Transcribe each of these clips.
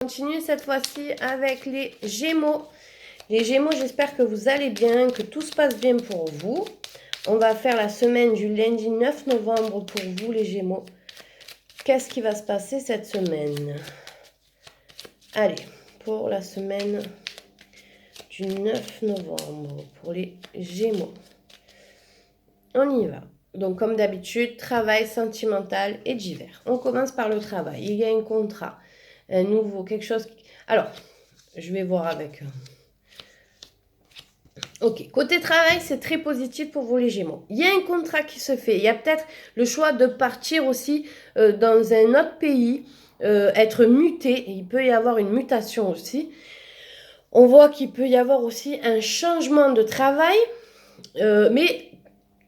Continue cette fois-ci avec les Gémeaux. Les Gémeaux, j'espère que vous allez bien, que tout se passe bien pour vous. On va faire la semaine du lundi 9 novembre pour vous, les Gémeaux. Qu'est-ce qui va se passer cette semaine? Allez, pour la semaine du 9 novembre, pour les Gémeaux. On y va. Donc, comme d'habitude, travail sentimental et divers. On commence par le travail. Il y a un contrat, un nouveau, quelque chose. Alors, je vais voir avec... Ok, côté travail, c'est très positif pour vous les Gémeaux. Il y a un contrat qui se fait. Il y a peut-être le choix de partir aussi dans un autre pays, être muté. Il peut y avoir une mutation aussi. On voit qu'il peut y avoir aussi un changement de travail, mais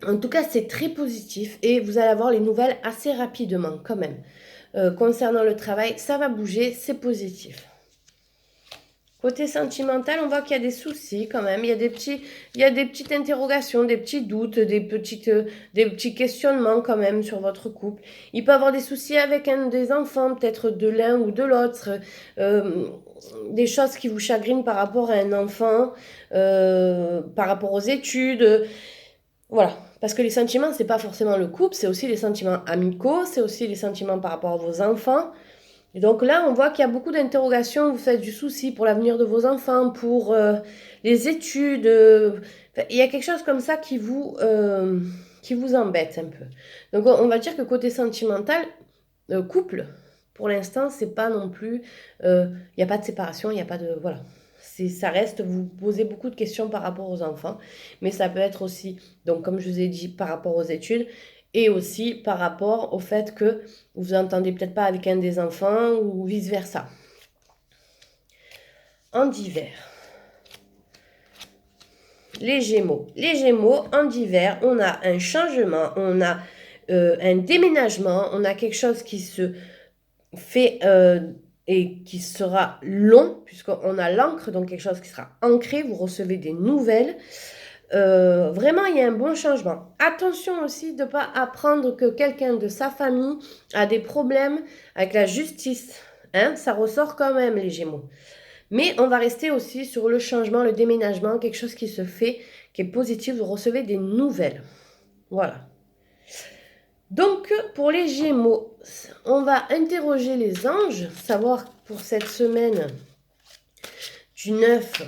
en tout cas, c'est très positif et vous allez avoir les nouvelles assez rapidement quand même. Concernant le travail, ça va bouger, c'est positif. Côté sentimental, on voit qu'il y a des soucis quand même. Il y a des petites interrogations, des petits doutes, des petits questionnements quand même sur votre couple. Il peut y avoir des soucis avec un des enfants, peut-être de l'un ou de l'autre. Des choses qui vous chagrinent par rapport à un enfant, par rapport aux études. Voilà. Parce que les sentiments, c'est pas forcément le couple, c'est aussi les sentiments amicaux, c'est aussi les sentiments par rapport à vos enfants. Et donc là, on voit qu'il y a beaucoup d'interrogations, vous faites du souci pour l'avenir de vos enfants, pour les études. Il y a quelque chose comme ça qui vous embête un peu. Donc on va dire que côté sentimental, couple, pour l'instant, c'est pas non plus... Il n'y a pas de séparation, il n'y a pas de... Voilà. Ça reste, vous posez beaucoup de questions par rapport aux enfants, mais ça peut être aussi, donc comme je vous ai dit, par rapport aux études, et aussi par rapport au fait que vous entendez peut-être pas avec un des enfants ou vice-versa. En divers. Les Gémeaux. Les Gémeaux, en divers, on a un changement, on a un déménagement, on a quelque chose qui se fait et qui sera long, puisqu'on a l'encre, donc quelque chose qui sera ancré, vous recevez des nouvelles. Vraiment, il y a un bon changement. Attention aussi de ne pas apprendre que quelqu'un de sa famille a des problèmes avec la justice. Hein, ça ressort quand même, les Gémeaux. Mais on va rester aussi sur le changement, le déménagement, quelque chose qui se fait, qui est positif. Vous recevez des nouvelles. Voilà. Donc, pour les Gémeaux, on va interroger les anges, savoir pour cette semaine du 9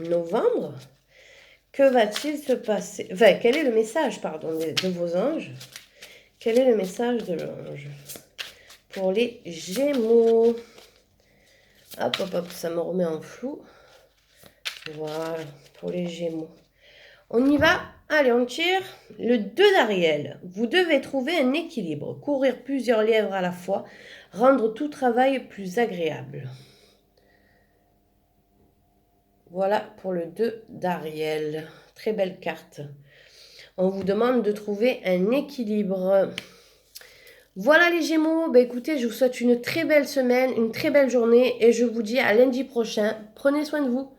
novembre, que va-t-il se passer? Enfin, quel est le message, pardon, de vos anges? Quel est le message de l'ange pour les Gémeaux? Hop, hop, hop, ça me remet en flou. Voilà, pour les Gémeaux. On y va. Allez, on tire. Le 2 d'Ariel. Vous devez trouver un équilibre, courir plusieurs lièvres à la fois, rendre tout travail plus agréable. Voilà pour le 2 d'Ariel. Très belle carte. On vous demande de trouver un équilibre. Voilà les Gémeaux. Ben, écoutez, je vous souhaite une très belle semaine, une très belle journée et je vous dis à lundi prochain. Prenez soin de vous.